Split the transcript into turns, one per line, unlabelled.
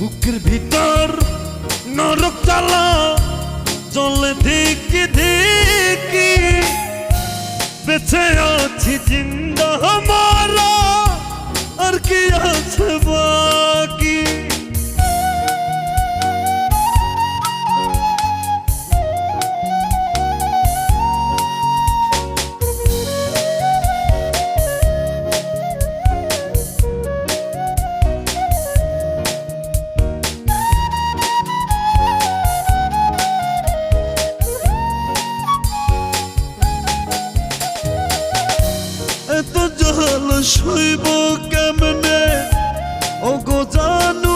বুকের ভিতর নরক জ্বালা চলে ধিকি ধিকি, বেঁচে আছি জিন্দা মারা আর কি আছে বাকি। এত জল সইব কেমনে ও গো জানু